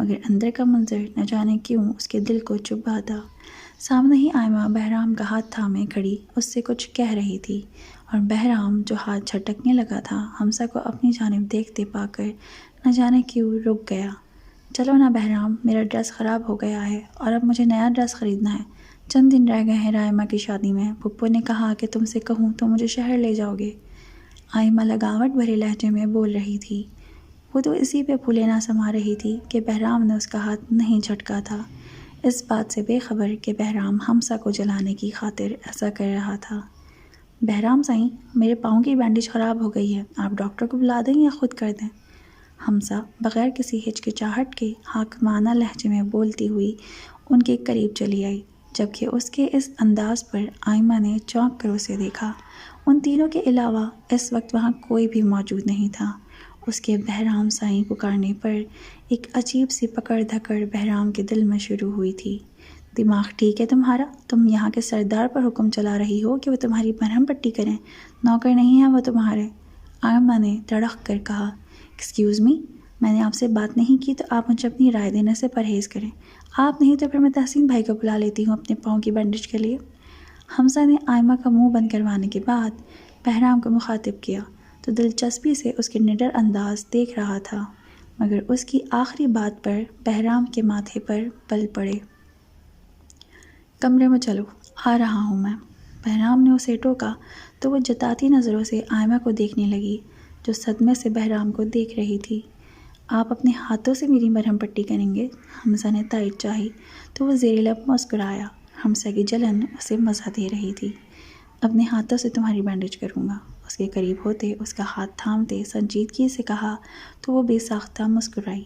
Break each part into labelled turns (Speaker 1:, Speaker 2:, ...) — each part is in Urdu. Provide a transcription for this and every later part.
Speaker 1: مگر اندر کا منظر نہ جانے کیوں اس کے دل کو چبھا تھا۔ سامنے ہی آئمہ بہرام کا ہاتھ تھامے کھڑی اس سے کچھ کہہ رہی تھی، اور بہرام جو ہاتھ جھٹکنے لگا تھا حمزہ کو اپنی جانب دیکھتے پا کر نہ جانے کیوں رک گیا۔ چلو نا بہرام، میرا ڈریس خراب ہو گیا ہے اور اب مجھے نیا ڈریس خریدنا ہے۔ چند دن رہ گئے ہیں رائمہ کی شادی میں، پھپھو نے کہا کہ تم سے کہوں تو مجھے شہر لے جاؤ گے۔ آئمہ لگاوٹ بھرے لہجے میں بول رہی تھی۔ وہ تو اسی پہ پھولے نہ سما رہی تھی کہ بہرام نے اس کا ہاتھ نہیں جھٹکا تھا، اس بات سے بے خبر کہ بہرام حمزہ کو جلانے کی خاطر ایسا کر رہا تھا۔ بہرام سائیں، میرے پاؤں کی بینڈیج خراب ہو گئی ہے، آپ ڈاکٹر کو بلا دیں یا خود کر دیں؟ حمزہ بغیر کسی ہچکچاہٹ کے حاکمانہ لہجے میں بولتی ہوئی ان کے قریب چلی آئی، جبکہ اس کے اس انداز پر آئمہ نے چونک کر اسے دیکھا۔ ان تینوں کے علاوہ اس وقت وہاں کوئی بھی موجود نہیں تھا۔ اس کے بہرام سائیں پکارنے پر ایک عجیب سی پکڑ دھکڑ بہرام کے دل میں شروع ہوئی تھی۔ دماغ ٹھیک ہے تمہارا؟ تم یہاں کے سردار پر حکم چلا رہی ہو کہ وہ تمہاری مرہم پٹی کریں، نوکر نہیں ہیں وہ تمہارے۔ آئمہ نے تڑخ کر کہا۔ ایکسکیوز می، میں نے آپ سے بات نہیں کی تو آپ مجھے اپنی رائے دینے سے پرہیز کریں۔ آپ نہیں تو پھر میں تحسین بھائی کو بلا لیتی ہوں اپنے پاؤں کی بینڈیج کے لیے۔ حمزہ نے آئمہ کا منہ بند کروانے کے بعد بہرام کو مخاطب کیا تو دلچسپی سے اس کے نڈر انداز دیکھ رہا تھا، مگر اس کی آخری بات پر بہرام کے ماتھے پر بل پڑے۔ کمرے میں چلو، آ رہا ہوں میں۔ بہرام نے اسے ٹوکا تو وہ جتاتی نظروں سے آئمہ کو دیکھنے لگی، جو صدمے سے بہرام کو دیکھ رہی تھی۔ آپ اپنے ہاتھوں سے میری مرہم پٹی کریں گے؟ حمزہ نے تائید چاہی تو وہ زیر لب مسکرایا۔ حمزہ کی جلن اسے مزہ دے رہی تھی۔ اپنے ہاتھوں سے تمہاری بینڈیج کروں گا، اس کے قریب ہوتے اس کا ہاتھ تھامتے سنجیدگی سے کہا تو وہ بے ساختہ مسکرائی۔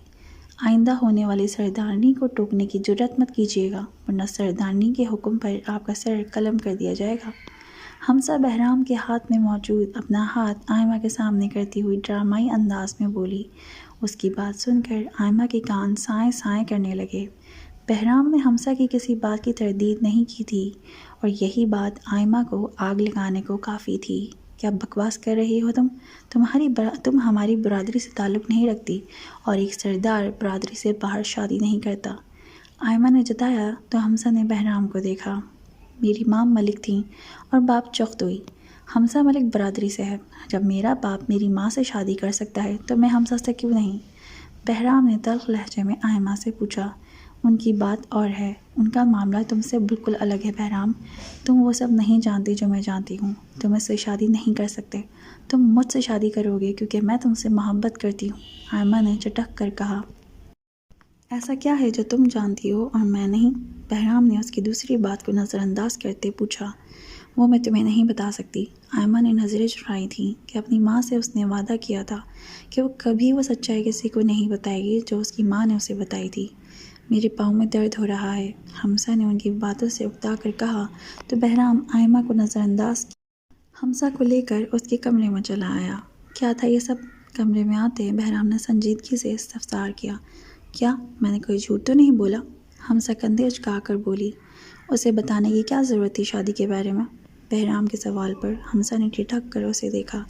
Speaker 1: آئندہ ہونے والی سردارنی کو ٹوکنے کی جرات مت کیجیے گا، ورنہ سردارنی کے حکم پر آپ کا سر قلم کر دیا جائے گا۔ حمزہ بہرام کے ہاتھ میں موجود اپنا ہاتھ آئمہ کے سامنے کرتی ہوئی ڈرامائی انداز میں بولی۔ اس کی بات سن کر آئمہ کے کان سائیں سائیں کرنے لگے۔ بہرام نے حمزہ کی کسی بات کی تردید نہیں کی تھی، اور یہی بات آئمہ کو آگ لگانے کو کافی تھی۔ کیا بکواس کر رہی ہو تم ہماری برادری سے تعلق نہیں رکھتی، اور ایک سردار برادری سے باہر شادی نہیں کرتا۔ آئمہ نے جتایا تو حمزہ نے بہرام کو دیکھا۔ میری ماں ملک تھیں اور باپ چخت ہوئی۔ حمزہ ملک برادری سے ہے، جب میرا باپ میری ماں سے شادی کر سکتا ہے تو میں حمزہ سے کیوں نہیں؟ بہرام نے تلخ لہجے میں آئمہ سے پوچھا۔ ان کی بات اور ہے، ان کا معاملہ تم سے بالکل الگ ہے بہرام۔ تم وہ سب نہیں جانتی جو میں جانتی ہوں۔ تم اس سے شادی نہیں کر سکتے، تم مجھ سے شادی کرو گے کیونکہ میں تم سے محبت کرتی ہوں، آئمہ نے چٹک کر کہا۔ ایسا کیا ہے جو تم جانتی ہو اور میں نہیں؟ بہرام نے اس کی دوسری بات کو نظر انداز کرتے پوچھا۔ وہ میں تمہیں نہیں بتا سکتی۔ آئمہ نے نظریں چڑھائی تھیں کہ اپنی ماں سے اس نے وعدہ کیا تھا کہ وہ کبھی وہ سچائی کسی کو نہیں بتائے گی جو اس کی ماں نے اسے بتائی تھی۔ میرے پاؤں میں درد ہو رہا ہے، حمزہ نے ان کی باتوں سے اکتا کر کہا تو بہرام آئمہ کو نظر انداز کیا۔ حمزہ کو لے کر اس کے کمرے میں چلا آیا۔ کیا تھا یہ سب؟ کمرے میں آتے بہرام نے سنجیدگی سے استفسار کیا۔ کیا میں نے کوئی جھوٹ تو نہیں بولا؟ حمزہ کندھے اچکا کر بولی۔ اسے بتانے کی کیا ضرورت تھی شادی کے بارے میں؟ بہرام کے سوال پر حمزہ نے ٹھٹک کر اسے دیکھا۔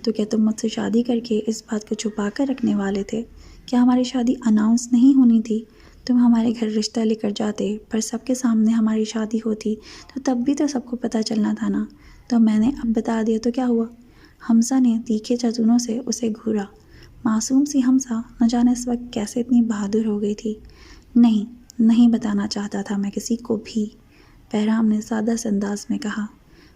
Speaker 1: تو کیا تم مجھ سے شادی کر کے اس بات کو چھپا کر رکھنے والے تھے؟ کیا ہماری شادی اناؤنس نہیں ہونی تھی؟ تم ہمارے گھر رشتہ لے کر جاتے، پر سب کے سامنے ہماری شادی ہوتی تو تب بھی تو سب کو پتہ چلنا تھا نا، تو میں نے اب بتا دیا تو کیا ہوا؟ حمزہ نے تیکھے چتونوں سے اسے گھورا۔ معصوم سی حمزہ نہ جانے اس وقت کیسے اتنی بہادر ہو گئی تھی۔ نہیں بتانا چاہتا تھا میں کسی کو بھی، بہرام نے سادہ سے انداز میں کہا۔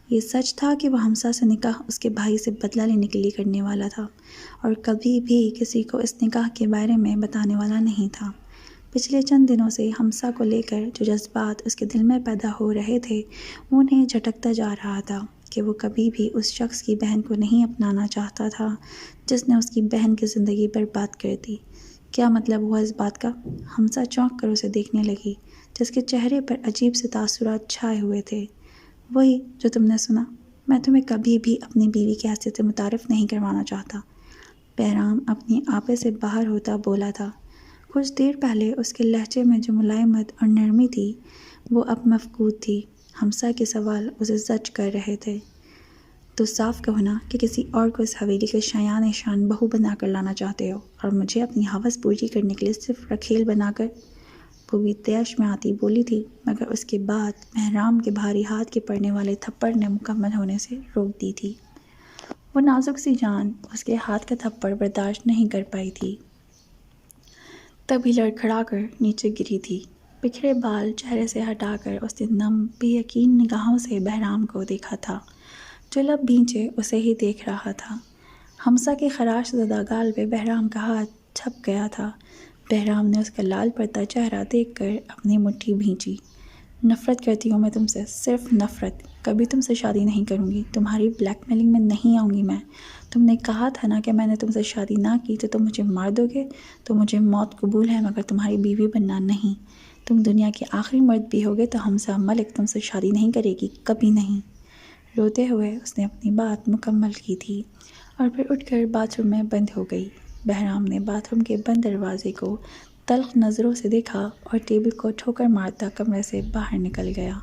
Speaker 1: یہ سچ تھا کہ وہ حمزہ سے نکاح اس کے بھائی سے بدلہ لینے کے لیے کرنے والا تھا، اور کبھی بھی کسی کو اس نکاح کے بارے میں بتانے والا نہیں تھا۔ پچھلے چند دنوں سے حمزہ کو لے کر جو جذبات اس کے دل میں پیدا ہو رہے تھے وہ انہیں جھٹکتا جا رہا تھا کہ وہ کبھی بھی اس شخص کی بہن کو نہیں اپنانا چاہتا تھا جس نے اس کی بہن کی زندگی برباد کر دی۔ کیا مطلب ہوا اس بات کا؟ حمزہ چونک کر اسے دیکھنے لگی، جس کے چہرے پر عجیب سے تاثرات چھائے ہوئے تھے۔ وہی جو تم نے سنا، میں تمہیں کبھی بھی اپنی بیوی کی حیثیت سے متعارف نہیں کروانا چاہتا، بہرام اپنی آپے سے باہر ہوتا بولا تھا۔ کچھ دیر پہلے اس کے لہجے میں جو ملائمت اور نرمی تھی وہ اب مفقود تھی۔ حمزہ کے سوال اسے زج کر رہے تھے۔ تو صاف کہو نا کہ کسی اور کو اس حویلی کے شایان شان بہو بنا کر لانا چاہتے ہو اور مجھے اپنی ہوس پوری کرنے کے لیے صرف رکھیل بنا کر۔ وہ بھی طیش میں آتی بولی تھی، مگر اس کے بعد بہرام کے بھاری ہاتھ کے پڑنے والے تھپڑ نے مکمل ہونے سے روک دی تھی۔ وہ نازک سی جان اس کے ہاتھ کا تھپڑ برداشت نہیں کر پائی تھی، تبھی لڑکھڑا کر نیچے گری تھی۔ بکھرے بال چہرے سے ہٹا کر اس نے نم بے یقین نگاہوں سے بہرام کو دیکھا تھا، جو لب بھینچے اسے ہی دیکھ رہا تھا۔ ہمسا کے خراش زدہ گال پہ بہرام کا ہاتھ چھپ گیا تھا۔ بہرام نے اس کا لال پڑتا چہرہ دیکھ کر اپنی مٹھی بھینچی۔ نفرت کرتی ہوں میں تم سے، صرف نفرت۔ کبھی تم سے شادی نہیں کروں گی، تمہاری بلیک میلنگ میں نہیں آؤں گی میں۔ تم نے کہا تھا نا کہ میں نے تم سے شادی نہ کی تو تم مجھے مار دو گے، تو مجھے موت قبول ہے مگر تمہاری بیوی بننا نہیں۔ تم دنیا کے آخری مرد بھی ہوگے تو حمزہ ملک تم سے شادی نہیں کرے گی، کبھی نہیں۔ روتے ہوئے اس نے اپنی بات مکمل کی تھی اور پھر اٹھ کر باتھ روم میں بند ہو گئی۔ بہرام نے باتھ روم کے بند دروازے کو تلخ نظروں سے دیکھا اور ٹیبل کو ٹھوکر مارتا کمرے سے باہر نکل گیا۔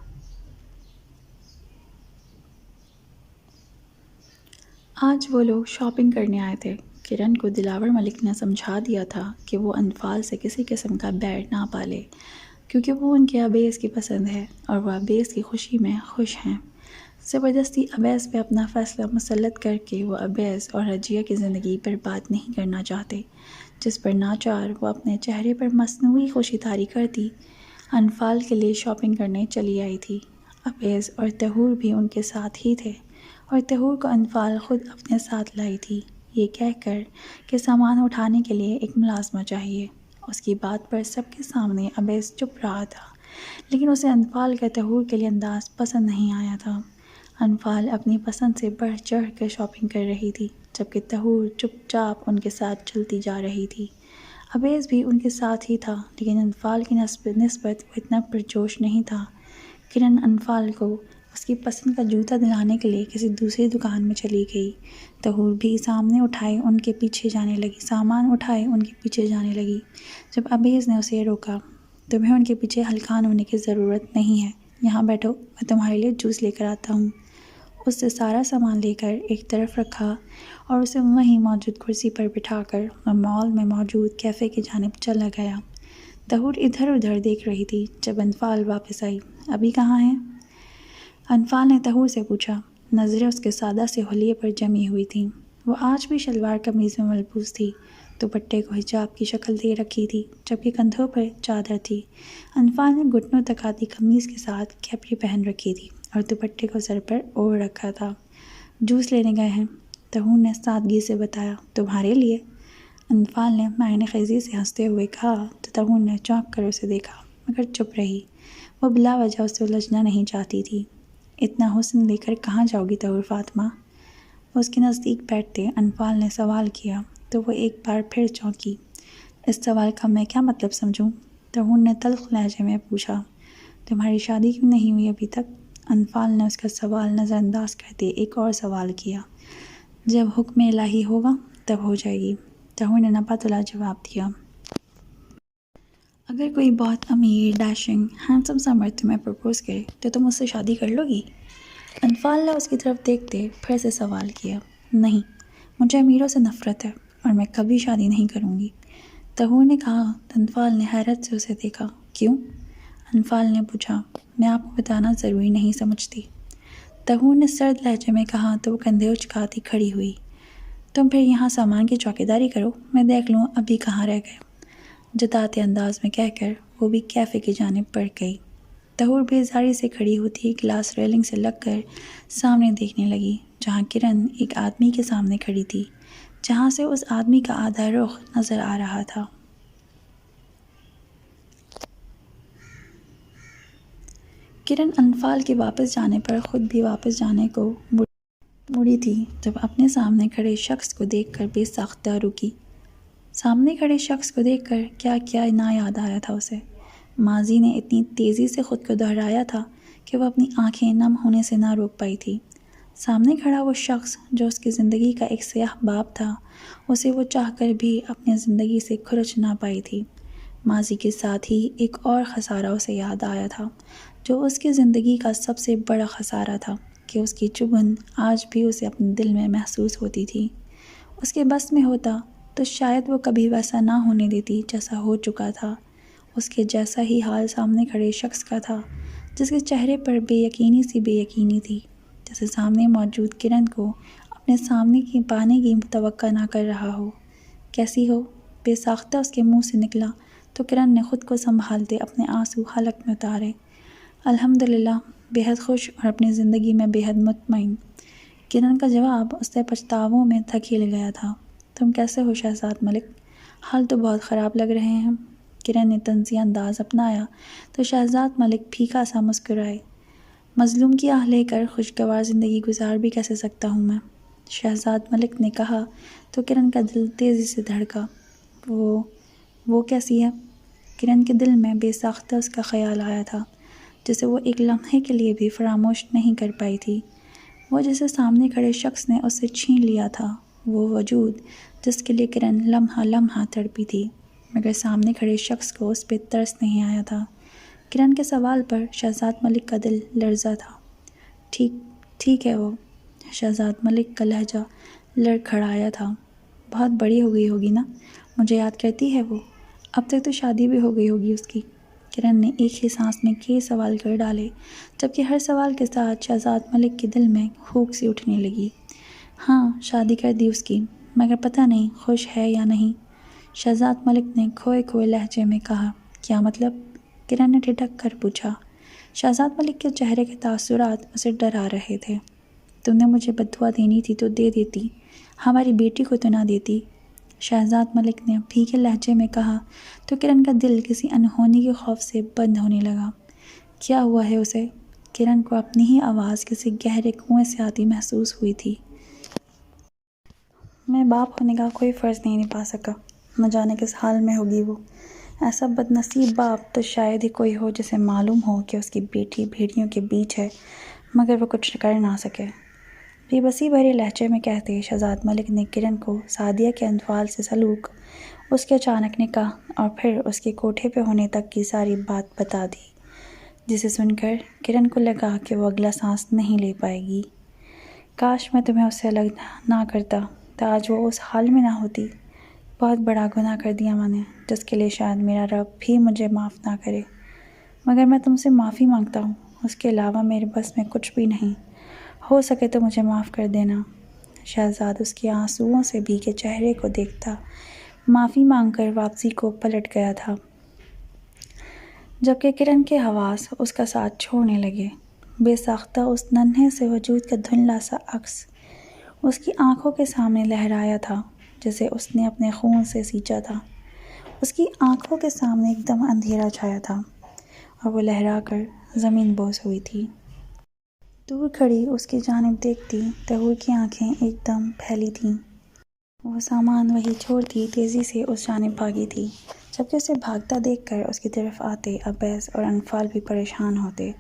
Speaker 1: آج وہ لوگ شاپنگ کرنے آئے تھے۔ کرن کو دلاور ملک نے سمجھا دیا تھا کہ وہ انفال سے کسی قسم کا بیر نہ پالے، کیونکہ وہ ان کے ابیز کی پسند ہے اور وہ ابیز کی خوشی میں خوش ہیں۔ زبردستی ابیز پہ اپنا فیصلہ مسلط کر کے وہ ابیز اور رجیہ کی زندگی برباد نہیں کرنا چاہتے، جس پر ناچار وہ اپنے چہرے پر مصنوعی خوشی طاری کرتی۔ انفال کے لیے شاپنگ کرنے چلی آئی تھی۔ ابیز اور طہور بھی ان کے ساتھ ہی تھے اور طہور کو انفال خود اپنے ساتھ لائی تھی، یہ کہہ کر کہ سامان اٹھانے کے لیے ایک ملازمہ چاہیے۔ اس کی بات پر سب کے سامنے ابیز چپ رہا تھا، لیکن اسے انفال کا طہور کے لیے انداز پسند نہیں آیا تھا۔ انفال اپنی پسند سے بڑھ چڑھ کر شاپنگ کر رہی تھی، جبکہ طہور چپ چاپ ان کے ساتھ چلتی جا رہی تھی۔ ابیز بھی ان کے ساتھ ہی تھا، لیکن انفال کی نسبت وہ اتنا پرجوش نہیں تھا۔ کرن انفال کو اس کی پسند کا جوتا دلانے کے لیے کسی دوسری دکان میں چلی گئی۔ طہور بھی سامان اٹھائے ان کے پیچھے جانے لگی۔ جب ابیز نے اسے روکا، تمہیں ان کے پیچھے ہلکان ہونے کی ضرورت نہیں ہے، یہاں بیٹھو، میں تمہارے لیے جوس لے کر آتا ہوں۔ اس سے سارا سامان لے کر ایک طرف رکھا اور اسے وہیں موجود کرسی پر بٹھا کر وہ مال میں موجود کیفے کی جانب چلا گیا۔ طہور ادھر ادھر دیکھ رہی تھی۔ جب انفال واپس آئی، ابھی کہاں ہیں؟ انفال نے طہور سے پوچھا۔ نظریں اس کے سادہ سے حلیے پر جمی ہوئی تھیں۔ وہ آج بھی شلوار قمیض میں ملبوس تھی، دوپٹے کو حجاب کی شکل دے رکھی تھی، جبکہ کندھوں پر چادر تھی۔ انفال نے گھٹنوں تک آتی قمیض کے ساتھ کیپری پہن رکھی تھی اور دوپٹے کو سر پر اوڑھ رکھا تھا۔ جوس لینے گئے ہیں، طہور نے سادگی سے بتایا۔ تمہارے لیے؟ انفال نے معنی خیزی سے ہنستے ہوئے کہا تو طہور نے چونک کر اسے دیکھا مگر چپ رہی۔ وہ بلا وجہ اس سے الجھنا نہیں چاہتی تھی۔ اتنا حسن لے کر کہاں جاؤ گی طہور فاطمہ؟ وہ اس کے نزدیک بیٹھتے انفال نے سوال کیا تو وہ ایک بار پھر چونکی۔ اس سوال کا میں کیا مطلب سمجھوں؟ طہور نے تلخ لہجے میں پوچھا۔ تمہاری شادی کیوں نہیں ہوئی ابھی تک؟ انفال نے اس کا سوال نظر انداز کرتے ایک اور سوال کیا۔ جب حکم الہی ہوگا تب ہو جائے گی، طہور نے نپا تلا جواب دیا۔ اگر کوئی بہت امیر، ڈیشنگ، ہینڈسم سا مرد تمہیں پرپوز کرے تو تم اس سے شادی کر لو گی؟ انفال نے اس کی طرف دیکھتے پھر سے سوال کیا۔ نہیں، مجھے امیروں سے نفرت ہے اور میں کبھی شادی نہیں کروں گی، طہور نے کہا۔ انفال نے حیرت سے اسے دیکھا۔ کیوں؟ انفال نے پوچھا۔ میں آپ کو بتانا ضروری نہیں سمجھتی، طہور نے سرد لہجے میں کہا تو وہ کندھے اچکاتی کھڑی ہوئی۔ تم پھر یہاں سامان کی چوکیداری کرو، میں دیکھ لوں ابھی کہاں رہ گئے، جتاتے انداز میں کہہ کر وہ بھی کیفے کی جانب بڑھ گئی۔ طہور بیزاری سے کھڑی ہوتی گلاس ریلنگ سے لگ کر سامنے دیکھنے لگی، جہاں کرن ایک آدمی کے سامنے کھڑی تھی، جہاں سے اس آدمی کا آدھا رخ نظر آ رہا تھا۔ کرن انفال کے واپس جانے پر خود بھی واپس جانے کو مڑی تھی جب اپنے سامنے کھڑے شخص کو دیکھ کر بے ساختہ رکی۔ سامنے کھڑے شخص کو دیکھ کر کیا کیا نہ یاد آیا تھا اسے۔ ماضی نے اتنی تیزی سے خود کو دہرایا تھا کہ وہ اپنی آنکھیں نم ہونے سے نہ روک پائی تھی۔ سامنے کھڑا وہ شخص جو اس کی زندگی کا ایک سیاہ باب تھا، اسے وہ چاہ کر بھی اپنی زندگی سے کھرچ نہ پائی تھی۔ ماضی کے ساتھ ہی ایک اور خسارہ اسے یاد آیا تھا، جو اس کی زندگی کا سب سے بڑا خسارہ تھا کہ اس کی چبھن آج بھی اسے اپنے دل میں محسوس ہوتی تھی۔ اس کے بس میں ہوتا تو شاید وہ کبھی ویسا نہ ہونے دیتی جیسا ہو چکا تھا۔ اس کے جیسا ہی حال سامنے کھڑے شخص کا تھا، جس کے چہرے پر بے یقینی سی بے یقینی تھی، جیسے سامنے موجود کرن کو اپنے سامنے کی پانے کی توقع نہ کر رہا ہو۔ کیسی ہو؟ بے ساختہ اس کے منہ سے نکلا تو کرن نے خود کو سنبھالتے اپنے آنسو حلق میں اتارے۔ الحمدللہ، بے حد خوش اور اپنی زندگی میں بے حد مطمئن۔ کرن کا جواب اس سے پچھتاووں میں دھکیل گیا تھا۔ تم کیسے ہو شہزاد ملک؟ حال تو بہت خراب لگ رہے ہیں۔ کرن نے طنزی انداز اپنایا تو شہزاد ملک پھیکا سا مسکرائے۔ مظلوم کی آہ لے کر خوشگوار زندگی گزار بھی کیسے سکتا ہوں میں؟ شہزاد ملک نے کہا تو کرن کا دل تیزی سے دھڑکا۔ وہ کیسی ہے؟ کرن کے دل میں بے ساختہ اس کا خیال آیا تھا، جسے وہ ایک لمحے کے لیے بھی فراموش نہیں کر پائی تھی۔ وہ جسے سامنے کھڑے شخص نے اس سے چھین لیا تھا، وہ وجود جس کے لیے کرن لمحہ لمحہ تڑپی تھی، مگر سامنے کھڑے شخص کو اس پہ ترس نہیں آیا تھا۔ کرن کے سوال پر شہزاد ملک کا دل لرزا تھا۔ ٹھیک ہے وہ۔ شہزاد ملک کا لہجہ لڑکھڑایا تھا۔ بہت بڑی ہو گئی ہوگی نا؟ مجھے یاد کرتی ہے وہ؟ اب تک تو شادی بھی ہو گئی ہوگی اس کی۔ کرن نے ایک ہی سانس میں کئی سوال کر ڈالے، جبکہ ہر سوال کے ساتھ شہزاد ملک کے دل میں ہوک سی اٹھنے لگی۔ ہاں، شادی کر دی اس کی، مگر پتہ نہیں خوش ہے یا نہیں، شہزاد ملک نے کھوئے کھوئے لہجے میں کہا۔ کیا مطلب؟ کرن نے ٹھٹک کر پوچھا۔ شہزاد ملک کے چہرے کے تاثرات اسے ڈرا رہے تھے۔ تم نے مجھے بد دعا دینی تھی تو دے دیتی، ہماری بیٹی کو تو نہ دیتی، شہزاد ملک نے پھیکے لہجے میں کہا تو کرن کا دل کسی انہونی کے خوف سے بند ہونے لگا۔ کیا ہوا ہے اسے؟ کرن کو اپنی ہی آواز کسی گہرے کنویں سے آتی محسوس ہوئی تھی۔ میں باپ ہونے کا کوئی فرض نہیں نبھا سکا، نہ جانے کس حال میں ہوگی وہ۔ ایسا بد نصیب باپ تو شاید ہی کوئی ہو جسے معلوم ہو کہ اس کی بیٹی بھیڑیوں کے بیچ ہے، مگر وہ کچھ کر نہ سکے۔ بے بسی بھرے لہجے میں کہتے شہزاد ملک نے کرن کو سعدیہ کے انفعال سے سلوک، اس کے اچانک نکاح اور پھر اس کے کوٹھے پہ ہونے تک کی ساری بات بتا دی، جسے سن کر کرن کو لگا کہ وہ اگلا سانس نہیں لے پائے گی۔ کاش میں تمہیں اس سے الگ نہ کرتا تو آج وہ اس حال میں نہ ہوتی۔ بہت بڑا گناہ کر دیا میں نے، جس کے لیے شاید میرا رب بھی مجھے معاف نہ کرے، مگر میں تم سے معافی مانگتا ہوں، اس کے علاوہ میرے بس میں کچھ بھی نہیں، ہو سکے تو مجھے معاف کر دینا۔ شہزاد اس کے آنسوؤں سے بھیگے چہرے کو دیکھتا معافی مانگ کر واپسی کو پلٹ گیا تھا، جبکہ کرن کے حواس اس کا ساتھ چھوڑنے لگے۔ بے ساختہ اس ننھے سے وجود کا دھندلا سا عکس اس کی آنکھوں کے سامنے لہرایا تھا، جسے اس نے اپنے خون سے سینچا تھا۔ اس کی آنکھوں کے سامنے ایک دم اندھیرا چھایا تھا اور وہ لہرا کر زمین بوس ہوئی تھی۔ دور کھڑی اس کی جانب دیکھتی تہور کی آنکھیں ایک دم پھیلی تھیں۔ وہ سامان وہی چھوڑتی تیزی سے اس جانب بھاگی تھی، جبکہ اسے بھاگتا دیکھ کر اس کی طرف آتے عبیس اور انفال بھی پریشان ہوتے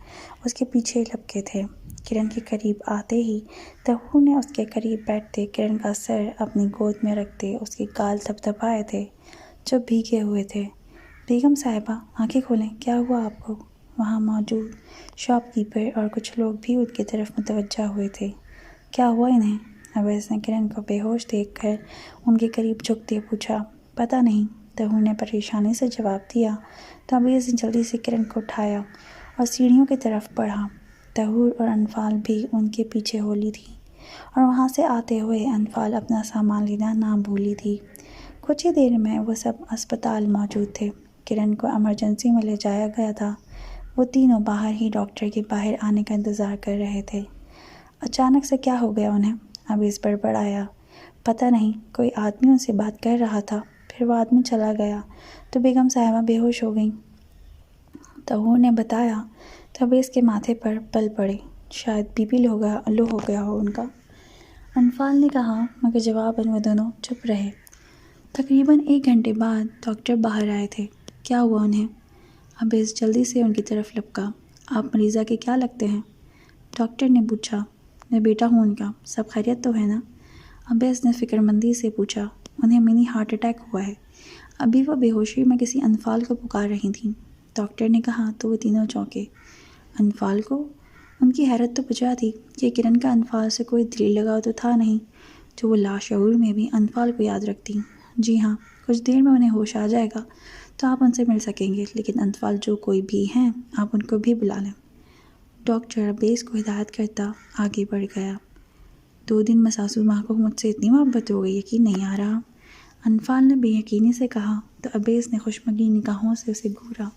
Speaker 1: اس کے پیچھے لپکے تھے۔ کرن کے قریب آتے ہی تہور نے اس کے قریب بیٹھتے کرن کا سر اپنی گود میں رکھتے اس کے گال تھپتھپائے تھے جو بھیگے ہوئے تھے۔ بیگم صاحبہ، آنکھیں کھولیں، کیا ہوا آپ کو؟ وہاں موجود شاپ کیپر اور کچھ لوگ بھی ان کی طرف متوجہ ہوئے تھے۔ کیا ہوا انہیں؟ عویس نے کرن کو بے ہوش دیکھ کر ان کے قریب جھکتے پوچھا۔ پتہ نہیں، تہور نے پریشانی سے جواب دیا تو عویس نے جلدی سے کرن کو اٹھایا اور سیڑھیوں کی طرف بڑھا۔ تہور اور انفال بھی ان کے پیچھے ہو لی تھی اور وہاں سے آتے ہوئے انفال اپنا سامان لینا نہ بھولی تھی۔ کچھ ہی دیر میں وہ سب اسپتال موجود تھے۔ کرن کو ایمرجنسی میں لے جایا گیا تھا۔ وہ تینوں باہر ہی ڈاکٹر کے باہر آنے کا انتظار کر رہے تھے۔ اچانک سے کیا ہو گیا انہیں؟ عویس بڑبڑایا۔ پتہ نہیں، کوئی آدمی ان سے بات کر رہا تھا، پھر وہ آدمی چلا گیا تو بیگم صاحبہ بے ہوش ہو گئیں، تہور نے بتایا تو عویس کے ماتھے پر بل پڑے۔ شاید بی پی لو ہو گیا ہو ان کا، انفال نے کہا، مگر جواباً وہ دونوں چپ رہے۔ تقریباً 1 گھنٹے بعد ڈاکٹر باہر آئے تھے۔ کیا ہوا انہیں؟ عویس جلدی سے ان کی طرف لپکا۔ آپ مریضہ کے کیا لگتے ہیں؟ ڈاکٹر نے پوچھا۔ میں بیٹا ہوں ان کا، سب خیریت تو ہے نا؟ عویس نے فکر مندی سے پوچھا۔ انہیں منی ہارٹ اٹیک ہوا ہے، ابھی وہ بے ہوشی میں کسی انفال کو پکار رہی تھیں، ڈاکٹر نے کہا تو وہ تینوں چونکے۔ انفال کو؟ ان کی حیرت تو بجا تھی کہ کرن کا انفال سے کوئی دلی لگاؤ تو تھا نہیں جو وہ لاشعور میں بھی انفال کو یاد رکھتی۔ جی ہاں، کچھ دیر میں انہیں ہوش آ جائے گا تو آپ ان سے مل سکیں گے، لیکن انفال جو کوئی بھی ہیں آپ ان کو بھی بلا لیں۔ ڈاکٹر عبیس کو ہدایت کرتا آگے بڑھ گیا۔ 2 دن میں ساسو ماں کو مجھ سے اتنی محبت ہو گئی، یقین نہیں آ رہا، انفال نے بے یقینی سے کہا تو عبیس نے خوشمگی نگاہوں سے اسے گھورا،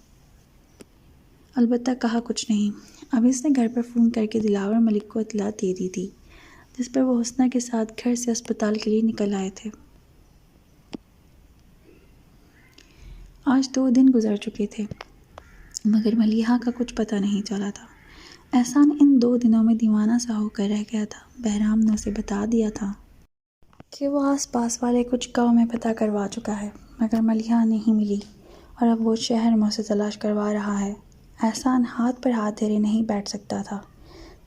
Speaker 1: البتہ کہا کچھ نہیں۔ عبیس نے گھر پر فون کر کے دلاور ملک کو اطلاع دے دی تھی، جس پر وہ حسنہ کے ساتھ گھر سے اسپتال کے لیے نکل آئے تھے۔ آج 2 دن گزر چکے تھے مگر ملیحہ کا کچھ پتہ نہیں چلا تھا۔ احسان ان 2 دنوں میں دیوانہ سا ہو کر رہ گیا تھا۔ بہرام نے اسے بتا دیا تھا کہ وہ آس پاس والے کچھ گاؤں میں پتہ کروا چکا ہے، مگر ملیحہ نہیں ملی اور اب وہ شہر میں اسے تلاش کروا رہا ہے۔ احسان ہاتھ پر ہاتھ دھرے نہیں بیٹھ سکتا تھا،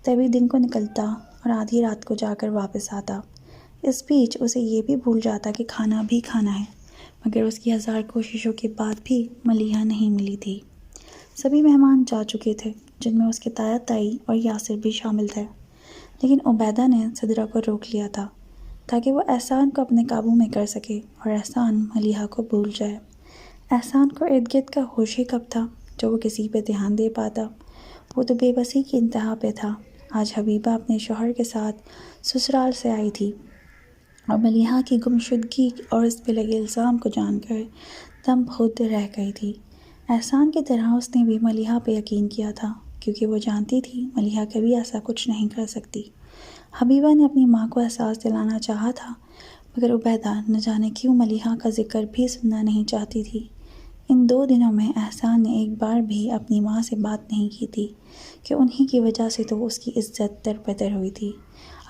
Speaker 1: تبھی دن کو نکلتا اور آدھی رات کو جا کر واپس آتا۔ اس بیچ اسے یہ بھی بھول جاتا کہ کھانا بھی کھانا ہے، مگر اس کی 1000 کوششوں کے بعد بھی ملیحہ نہیں ملی تھی۔ سبھی مہمان جا چکے تھے، جن میں اس کے تایا تائی اور یاسر بھی شامل تھے، لیکن عبیدہ نے صدرہ کو روک لیا تھا تاکہ وہ احسان کو اپنے قابو میں کر سکے اور احسان ملیحہ کو بھول جائے۔ احسان کو ارد گرد کا ہوش ہی کب تھا جو وہ کسی پہ دھیان دے پاتا، وہ تو بے بسی کی انتہا پہ تھا۔ آج حبیبہ اپنے شوہر کے ساتھ سسرال سے آئی تھی اور ملیحہ کی گمشدگی اور اس پہ لگے الزام کو جان کر دم خود رہ گئی تھی۔ احسان کی طرح اس نے بھی ملیحہ پہ یقین کیا تھا، کیونکہ وہ جانتی تھی ملیحہ کبھی ایسا کچھ نہیں کر سکتی۔ حبیبہ نے اپنی ماں کو احساس دلانا چاہا تھا، مگر عبیدہ نہ جانے کیوں ملیحہ کا ذکر بھی سننا نہیں چاہتی تھی۔ ان 2 دنوں میں احسان نے ایک بار بھی اپنی ماں سے بات نہیں کی تھی کہ انہی کی وجہ سے تو اس کی عزت دربدر ہوئی تھی۔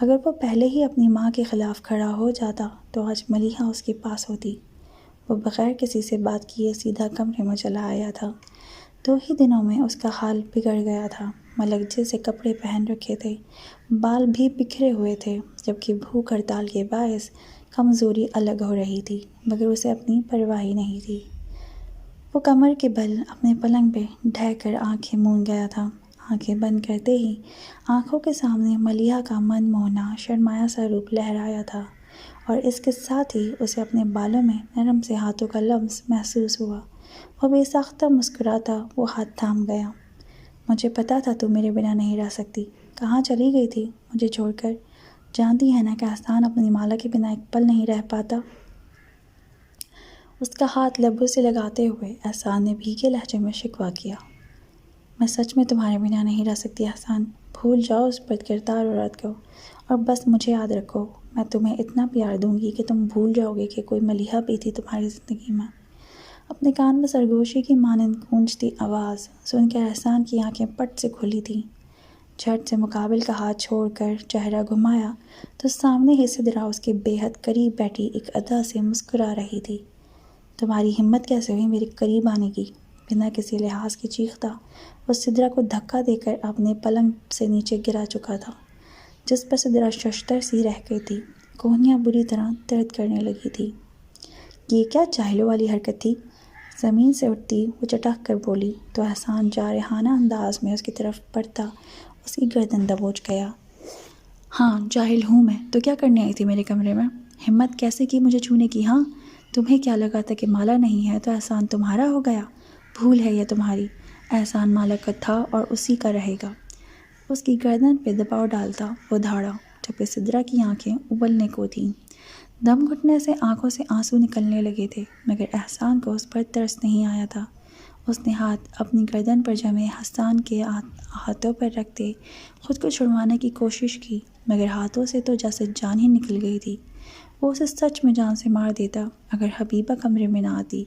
Speaker 1: اگر وہ پہلے ہی اپنی ماں کے خلاف کھڑا ہو جاتا تو آج ملیحہ اس کے پاس ہوتی۔ وہ بغیر کسی سے بات کیے سیدھا کمرے میں چلا آیا تھا۔ 2 ہی دنوں میں اس کا حال بگڑ گیا تھا۔ ملک جیسے کپڑے پہن رکھے تھے، بال بھی بکھرے ہوئے تھے، جبکہ بھوک ہڑتال کے باعث کمزوری الگ ہو رہی تھی، مگر اسے اپنی پرواہ ہی نہیں تھی۔ وہ کمر کے بل اپنے پلنگ پہ ڈھہ کر آنکھیں مون گیا تھا۔ آنکھیں بند کرتے ہی آنکھوں کے سامنے ملیحہ کا من موہنا شرمایا سا روپ لہرایا تھا، اور اس کے ساتھ ہی اسے اپنے بالوں میں نرم سے ہاتھوں کا لمس محسوس ہوا۔ وہ بے ساختہ مسکراتا وہ ہاتھ تھام گیا۔ مجھے پتا تھا تم میرے بنا نہیں رہ سکتی۔ کہاں چلی گئی تھی مجھے چھوڑ کر؟ جانتی ہے نا کہ احسان اپنی مالا کے بنا ایک پل نہیں رہ پاتا۔ اس کا ہاتھ لبوں سے لگاتے ہوئے احسان نے بھیگے لہجے میں شکوہ کیا۔ میں سچ میں تمہارے بنا نہیں رہ سکتی احسان، بھول جاؤ اس بد کردار عورت کو، اور بس مجھے یاد رکھو، میں تمہیں اتنا پیار دوں گی کہ تم بھول جاؤ گے کہ کوئی ملیحہ بھی تھی تمہاری زندگی میں۔ اپنے کان میں سرگوشی کی مانند گونجتی آواز سن کر احسان کی آنکھیں پٹ سے کھلی تھیں۔ جھٹ سے مقابل کا ہاتھ چھوڑ کر چہرہ گھمایا تو سامنے ہی صدرہ اس کے بے حد قریب بیٹھی ایک ادا سے مسکرا رہی تھی۔ تمہاری ہمت کیسے ہوئی میرے قریب آنے کی؟ بنا کسی لحاظ کے چیختا وہ صدرہ کو دھکا دے کر اپنے پلنگ سے نیچے گرا چکا تھا، جس پر صدرہ ششدر سی رہ گئی تھی۔ کوہنیاں بری طرح درد کرنے لگی تھی۔ یہ کیا جاہلوں والی حرکت تھی؟ زمین سے اٹھتی وہ چٹک کر بولی تو احسان جارحانہ انداز میں اس کی طرف بڑھتا اس کی گردن دبوچ گیا۔ ہاں جاہل ہوں میں تو کیا کرنے آئی تھی میرے کمرے میں؟ ہمت کیسے کی مجھے چھونے کی؟ ہاں تمہیں کیا لگا تھا کہ مالا نہیں ہے تو احسان تمہارا ہو گیا؟ بھول ہے یہ تمہاری، احسان مالا کا تھا اور اسی کا رہے گا۔ اس کی گردن پہ دباؤ ڈالتا وہ دھاڑا، جبکہ صدرہ کی آنکھیں ابلنے کو تھیں۔ دم گھٹنے سے آنکھوں سے آنسو نکلنے لگے تھے، مگر احسان کو اس پر ترس نہیں آیا تھا۔ اس نے ہاتھ اپنی گردن پر جمے حسان کے ہاتھوں پر رکھتے خود کو چھڑوانے کی کوشش کی، مگر ہاتھوں سے تو جیسے جان ہی نکل گئی تھی۔ وہ اسے سچ میں جان سے مار دیتا اگر حبیبہ کمرے میں نہ آتی،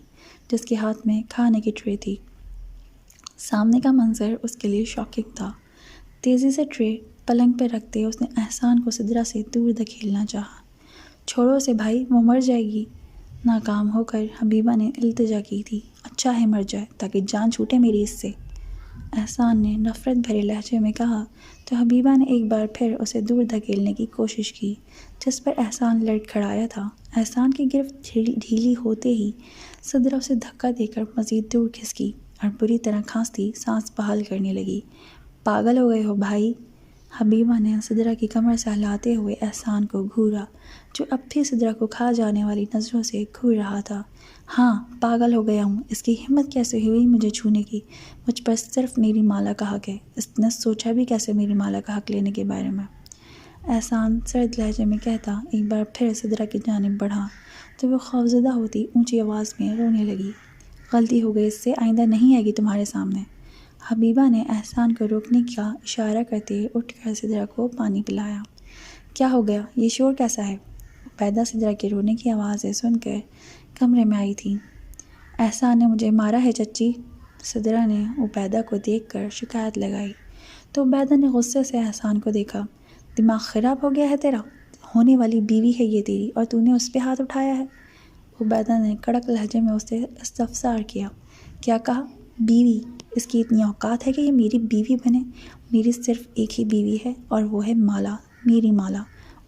Speaker 1: جس کے ہاتھ میں کھانے کی ٹرے تھی۔ سامنے کا منظر اس کے لیے شاکنگ تھا۔ تیزی سے ٹرے پلنگ پہ رکھتے اس نے احسان کو صدرہ سے دور دھکیلنا چاہا۔ چھوڑو اسے بھائی، وہ مر جائے گی۔ ناکام ہو کر حبیبہ نے التجا کی تھی، اچھا ہے مر جائے تاکہ جان چھوٹے میری اس سے، احسان نے نفرت بھرے لہجے میں کہا تو حبیبہ نے ایک بار پھر اسے دور دھکیلنے کی کوشش کی، جس پر احسان لڑ کھڑایا تھا۔ احسان کی گرفت ڈھیلی ہوتے ہی صدرہ اسے دھکا دے کر مزید دور کھسکی اور بری طرح کھانستی سانس بحال کرنے لگی۔ پاگل ہو گئے ہو بھائی؟ حبیبہ نے سدرہ کی کمر سے ہلاتے ہوئے احسان کو گھورا، جو اب بھی سدرہ کو کھا جانے والی نظروں سے گھور رہا تھا۔ ہاں، پاگل ہو گیا ہوں، اس کی ہمت کیسے ہوئی مجھے چھونے کی؟ مجھ پر صرف میری مالا کا حق ہے، اس نے سوچا بھی کیسے میری مالا کا حق لینے کے بارے میں؟ احسان سرد لہجے میں کہتا، ایک بار پھر سدرہ کی جانب بڑھا تو وہ خوفزدہ ہوتی اونچی آواز میں رونے لگی۔ غلطی ہو گئی، اس سے آئندہ نہیں آئے گی تمہارے سامنے۔ حبیبہ نے احسان کو روکنے کا اشارہ کرتے اٹھ کر سدرہ کو پانی پلایا۔ کیا ہو گیا؟ یہ شور کیسا ہے؟ عبیدہ سدرہ کے رونے کی آوازیں سن کر کمرے میں آئی تھی۔ احسان نے مجھے مارا ہے چچی، سدرہ نے عبیدہ کو دیکھ کر شکایت لگائی، تو عبیدہ نے غصے سے احسان کو دیکھا۔ دماغ خراب ہو گیا ہے تیرا؟ ہونے والی بیوی ہے یہ تیری، اور تو نے اس پہ ہاتھ اٹھایا ہے؟ عبیدہ نے کڑک لہجے میں اسے استفسار کیا۔ کیا کہا؟ بیوی؟ اس کی اتنی اوقات ہے کہ یہ میری بیوی بنے؟ میری صرف ایک ہی بیوی ہے، اور وہ ہے مالا، میری مالا،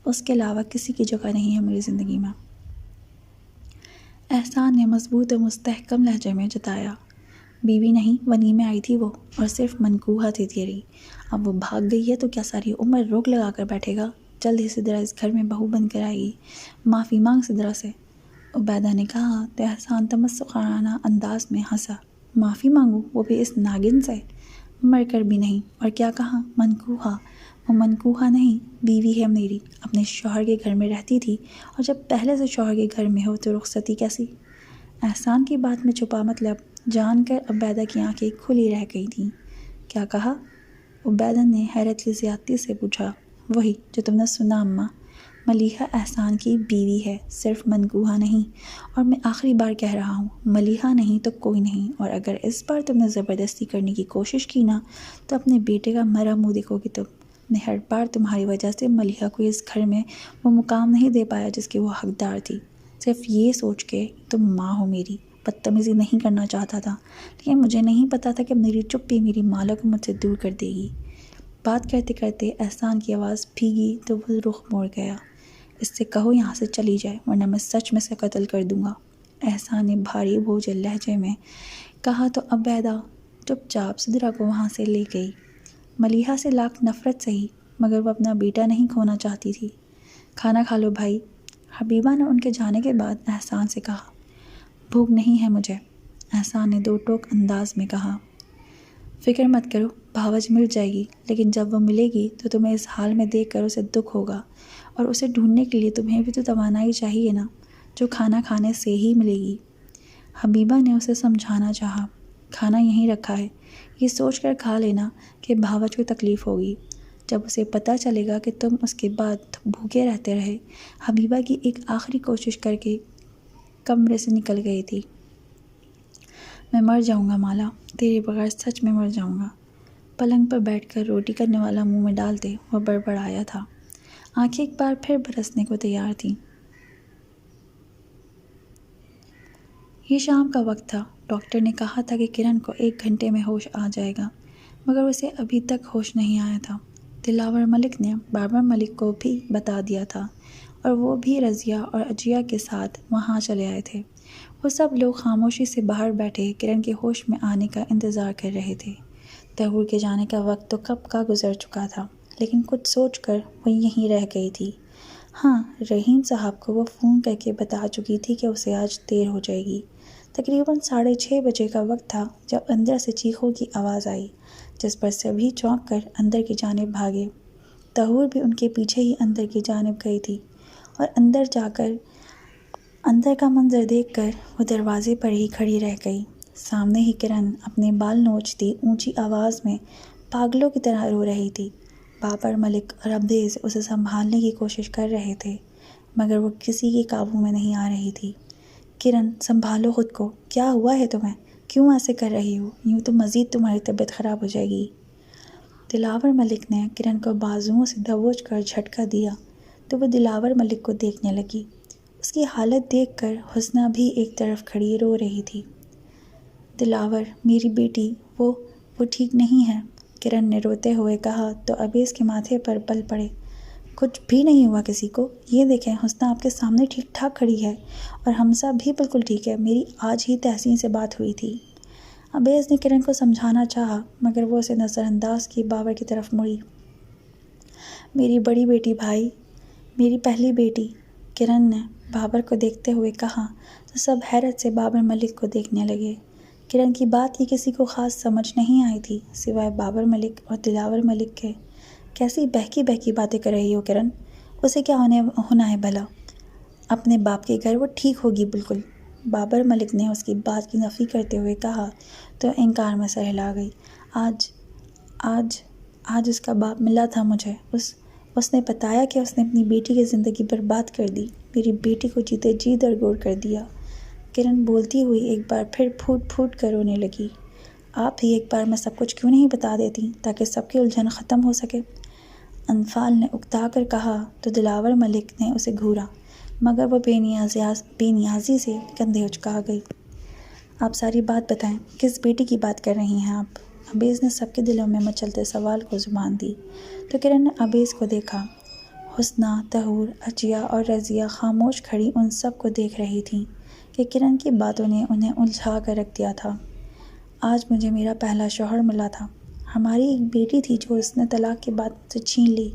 Speaker 1: اس کے علاوہ کسی کی جگہ نہیں ہے میری زندگی میں۔ احسان نے مضبوط و مستحکم لہجے میں جتایا۔ بیوی نہیں، ونی میں آئی تھی وہ، اور صرف منکوحہ تھی تیری۔ اب وہ بھاگ گئی ہے تو کیا ساری عمر روک لگا کر بیٹھے گا؟ جلد ہی سدرہ اس گھر میں بہو بن کر آئے گی۔ معافی مانگ سدرہ سے، عبیدہ نے کہا تو احسان تمسخرانہ انداز میں ہنسا۔ معافی مانگوں؟ وہ بھی اس ناگن سے؟ مر کر بھی نہیں۔ اور کیا کہا؟ منکوحہ؟ وہ منکوحہ نہیں، بیوی ہے میری، اپنے شوہر کے گھر میں رہتی تھی، اور جب پہلے سے شوہر کے گھر میں ہو تو رخصتی کیسی؟ احسان کی بات میں چھپا مطلب جان کر عبیدہ کی آنکھیں کھلی رہ گئی تھیں۔ کیا کہا؟ عبیدہ نے حیرت کی زیادتی سے پوچھا۔ وہی جو تم نے سنا اماں، ملیحہ احسان کی بیوی ہے، صرف منکوحہ نہیں، اور میں آخری بار کہہ رہا ہوں، ملیحہ نہیں تو کوئی نہیں، اور اگر اس بار تم نے زبردستی کرنے کی کوشش کی نا تو اپنے بیٹے کا مرا منہ دیکھو گی تم۔ نے ہر بار تمہاری وجہ سے ملیحہ کو اس گھر میں وہ مقام نہیں دے پایا جس کے وہ حقدار تھی، صرف یہ سوچ کے تم ماں ہو میری۔ بدتمیزی نہیں کرنا چاہتا تھا، لیکن مجھے نہیں پتا تھا کہ میری چپی میری مالا کو مجھ سے دور کر دے گی۔ بات کرتے کرتے احسان کی آواز بھیگی تو وہ رخ موڑ گیا۔ اس سے کہو یہاں سے چلی جائے، ورنہ میں سچ میں سے قتل کر دوں گا، احسان نے بھاری بوجھل لہجے میں کہا تو عبیدہ چپ چاپ سدرہ کو وہاں سے لے گئی۔ ملیحہ سے لاکھ نفرت سہی، مگر وہ اپنا بیٹا نہیں کھونا چاہتی تھی۔ کھانا کھا لو بھائی، حبیبہ نے ان کے جانے کے بعد احسان سے کہا۔ بھوک نہیں ہے مجھے، احسان نے دو ٹوک انداز میں کہا۔ فکر مت کرو، بھاوج مل جائے گی، لیکن جب وہ ملے گی تو تمہیں اس حال میں دیکھ کر اسے دکھ ہوگا، اور اسے ڈھونڈنے کے لیے تمہیں بھی تو توانائی چاہیے نا، جو کھانا کھانے سے ہی ملے گی۔ حبیبہ نے اسے سمجھانا چاہا۔ کھانا یہیں رکھا ہے، یہ سوچ کر کھا لینا کہ بھاوج کو تکلیف ہوگی جب اسے پتہ چلے گا کہ تم اس کے بعد بھوکے رہتے رہے۔ حبیبہ کی ایک آخری کوشش کر کے کمرے سے نکل گئی تھی۔ میں مر جاؤں گا مالا، تیرے بغیر سچ میں مر جاؤں گا، پلنگ پر بیٹھ کر روٹی کرنے والا منہ میں ڈالتے وہ بڑبڑایا تھا۔ آنکھیں ایک بار پھر برسنے کو تیار تھیں۔ یہ شام کا وقت تھا۔ ڈاکٹر نے کہا تھا کہ کرن کو 1 گھنٹے میں ہوش آ جائے گا، مگر اسے ابھی تک ہوش نہیں آیا تھا۔ دلاور ملک نے بابر ملک کو بھی بتا دیا تھا، اور وہ بھی رضیہ اور عجیہ کے ساتھ وہاں چلے آئے تھے۔ وہ سب لوگ خاموشی سے باہر بیٹھے کرن کے ہوش میں آنے کا انتظار کر رہے تھے۔ طہور کے جانے کا وقت تو کب کا گزر چکا تھا، لیکن کچھ سوچ کر وہ یہیں رہ گئی تھی۔ ہاں، رحیم صاحب کو وہ فون کر کے بتا چکی تھی کہ اسے آج دیر ہو جائے گی۔ تقریباً 6:30 بجے کا وقت تھا جب اندر سے چیخوں کی آواز آئی، جس پر سبھی چونک کر اندر کی جانب بھاگے۔ طہور بھی ان کے پیچھے ہی اندر کی جانب گئی تھی، اور اندر جا کر اندر کا منظر دیکھ کر وہ دروازے پر ہی کھڑی رہ گئی۔ سامنے ہی کرن اپنے بال نوچتی اونچی آواز میں پاگلوں کی طرح رو رہی تھی۔ بابر ملک اور عبدیز اسے سنبھالنے کی کوشش کر رہے تھے، مگر وہ کسی کے قابو میں نہیں آ رہی تھی۔ کرن، سنبھالو خود کو، کیا ہوا ہے تمہیں؟ کیوں ایسے کر رہی ہو؟ یوں تو مزید تمہاری طبیعت خراب ہو جائے گی۔ دلاور ملک نے کرن کو بازوؤں سے دبوچ کر جھٹکا دیا تو وہ دلاور ملک کو دیکھنے لگی۔ اس کی حالت دیکھ کر حسنہ بھی ایک طرف کھڑی رو رہی تھی۔ دلاور، میری بیٹی، وہ ٹھیک نہیں ہے، کرن نے روتے ہوئے کہا تو عبیز کے ماتھے پر بل پڑے۔ کچھ بھی نہیں ہوا کسی کو، یہ دیکھیں حسنہ آپ کے سامنے ٹھیک ٹھاک کھڑی ہے، اور حمزہ بھی بالکل ٹھیک ہے، میری آج ہی تحسین سے بات ہوئی تھی۔ عبیز نے کرن کو سمجھانا چاہا، مگر وہ اسے نظر انداز کی بابر کی طرف مڑی۔ میری بڑی بیٹی بھائی، میری پہلی بیٹی، کرن نے بابر کو دیکھتے ہوئے کہا تو سب حیرت سے بابر ملک کو دیکھنے لگے۔ کرن کی بات یہ کسی کو خاص سمجھ نہیں آئی تھی سوائے بابر ملک اور دلاور ملک کے۔ کیسی بہکی بہکی باتیں کر رہی ہو کرن، اسے کیا ہونا ہے بھلا؟ اپنے باپ کے گھر وہ ٹھیک ہوگی بالکل۔ بابر ملک نے اس کی بات کی نفی کرتے ہوئے کہا تو انکار میں سر ہلا گئی۔ آج اس کا باپ ملا تھا مجھے، اس نے بتایا کہ اس نے اپنی بیٹی کی زندگی برباد کر دی، میری بیٹی کو جیتے جی درگور کر دیا۔ کرن بولتی ہوئی ایک بار پھر پھوٹ پھوٹ کر رونے لگی۔ آپ ہی ایک بار میں سب کچھ کیوں نہیں بتا دیتی تاکہ سب کی الجھن ختم ہو سکے؟ انفال نے اکتا کر کہا تو دلاور ملک نے اسے گھورا، مگر وہ بے نیازی سے کندھے اچکا گئی۔ آپ ساری بات بتائیں، کس بیٹی کی بات کر رہی ہیں آپ؟ عبیز نے سب کے دلوں میں مچلتے سوال کو زبان دی تو کرن نے عبیز کو دیکھا۔ حسنہ، طہور، عجیہ اور رضیہ خاموش کھڑی ان سب کو دیکھ رہی تھیں کہ کرن کی باتوں نے انہیں الجھا کر رکھ دیا تھا۔ آج مجھے میرا پہلا شوہر ملا تھا، ہماری ایک بیٹی تھی جو اس نے طلاق کے بعد مجھ سے چھین لی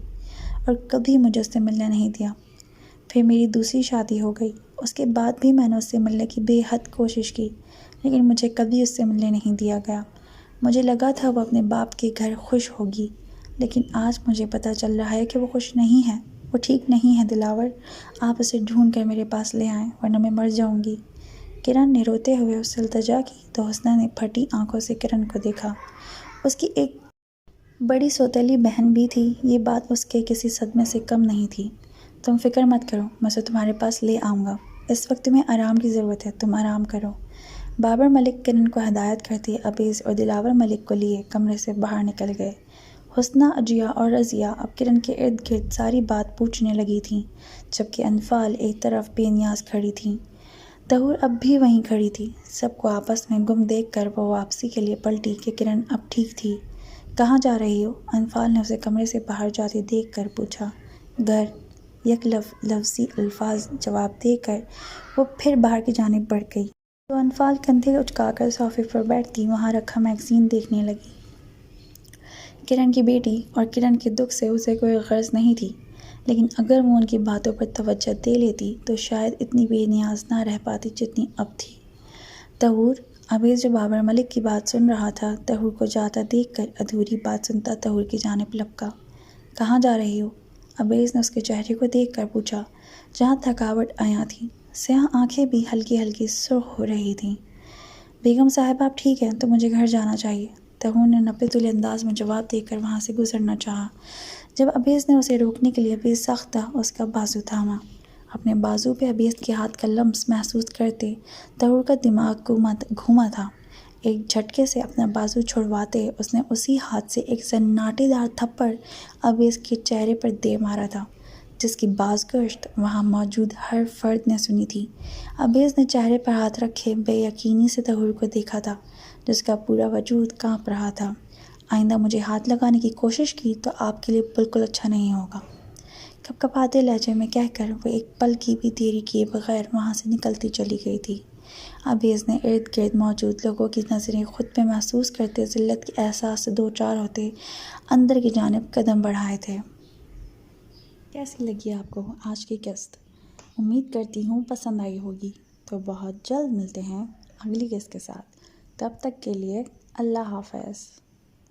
Speaker 1: اور کبھی مجھے اس سے ملنے نہیں دیا۔ پھر میری دوسری شادی ہو گئی، اس کے بعد بھی میں نے اس سے ملنے کی بے حد کوشش کی، لیکن مجھے کبھی اس سے ملنے نہیں دیا گیا۔ مجھے لگا تھا وہ اپنے باپ کے گھر خوش ہوگی، لیکن آج مجھے پتہ چل رہا ہے کہ وہ خوش نہیں ہے، وہ ٹھیک نہیں ہے۔ دلاور، آپ اسے ڈھونڈ کر میرے پاس لے آئیں ورنہ میں مر جاؤں گی۔ کرن نے روتے ہوئے اس سے التجا کی تو حسنہ نے پھٹی آنکھوں سے کرن کو دیکھا۔ اس کی ایک بڑی سوتیلی بہن بھی تھی، یہ بات اس کے کسی صدمے سے کم نہیں تھی۔ تم فکر مت کرو، میں اسے تمہارے پاس لے آؤں گا، اس وقت تمہیں آرام کی ضرورت ہے، تم آرام کرو۔ بابر ملک کرن کو ہدایت کرتے عبیز اور دلاور ملک کو لیے کمرے سے باہر نکل گئے۔ حسنہ، عجیہ اور رضیہ اب کرن کے ارد گرد ساری بات پوچھنے لگی تھیں، جبکہ انفال ایک طرف بے نیاز کھڑی تھیں۔ طہور اب بھی وہیں کھڑی تھی۔ سب کو آپس میں گم دیکھ کر وہ واپسی کے لیے پلٹی کہ کرن اب ٹھیک تھی۔ کہاں جا رہی ہو؟ انفال نے اسے کمرے سے باہر جاتے دیکھ کر پوچھا۔ گھر، یک لفظی الفاظ جواب دے کر وہ پھر باہر کی جانب بڑھ گئی تو انفال کندھے اچکا کر صوفے پر بیٹھتی وہاں رکھا میگزین دیکھنے لگی۔ کرن کی بیٹی اور کرن کے دکھ سے اسے کوئی غرض نہیں تھی، لیکن اگر وہ ان کی باتوں پر توجہ دے لیتی تو شاید اتنی بے نیاز نہ رہ پاتی جتنی اب تھی۔ طہور، عبیز جو بابر ملک کی بات سن رہا تھا، طہور کو جاتا دیکھ کر ادھوری بات سنتا طہور کی جانب لپکا۔ کہاں جا رہی ہو؟ عبیز نے اس کے چہرے کو دیکھ کر پوچھا، جہاں تھکاوٹ عیاں تھی۔ سیاہ آنکھیں بھی ہلکی ہلکی سرخ ہو رہی تھیں۔ بیگم صاحبہ آپ ٹھیک ہیں تو مجھے گھر جانا چاہیے۔ طہور نے نپے تلے انداز میں جواب دے کر وہاں سے گزرنا چاہا۔ جب عبیز نے اسے روکنے کے لیے عبیز ساختہ اس کا بازو تھاما۔ اپنے بازو پہ عبیز کے ہاتھ کا لمس محسوس کرتے طہور کا دماغ گھوما تھا۔ ایک جھٹکے سے اپنا بازو چھڑواتے اس نے اسی ہاتھ سے ایک سناٹے دار تھپڑ عبیز کے چہرے پر دے مارا تھا، جس کی بازگشت وہاں موجود ہر فرد نے سنی تھی۔ عبیز نے چہرے پر ہاتھ رکھے بے یقینی سے طہور کو دیکھا تھا، جس کا پورا وجود کانپ رہا تھا۔ آئندہ مجھے ہاتھ لگانے کی کوشش کی تو آپ کے لیے بالکل اچھا نہیں ہوگا، کپ کپاتے لہجے میں کہہ کر وہ ایک پل کی بھی دیری کیے بغیر وہاں سے نکلتی چلی گئی تھی۔ عبیز نے ارد گرد موجود لوگوں کی نظریں خود پہ محسوس کرتے ذلت کے احساس سے دوچار ہوتے اندر کی جانب قدم بڑھائے تھے۔ کیسی لگی آپ کو آج کی قسط؟ امید کرتی ہوں پسند آئی ہوگی۔ تو بہت جلد ملتے ہیں اگلی قسط کے ساتھ، تب تک کے لیے اللہ حافظ۔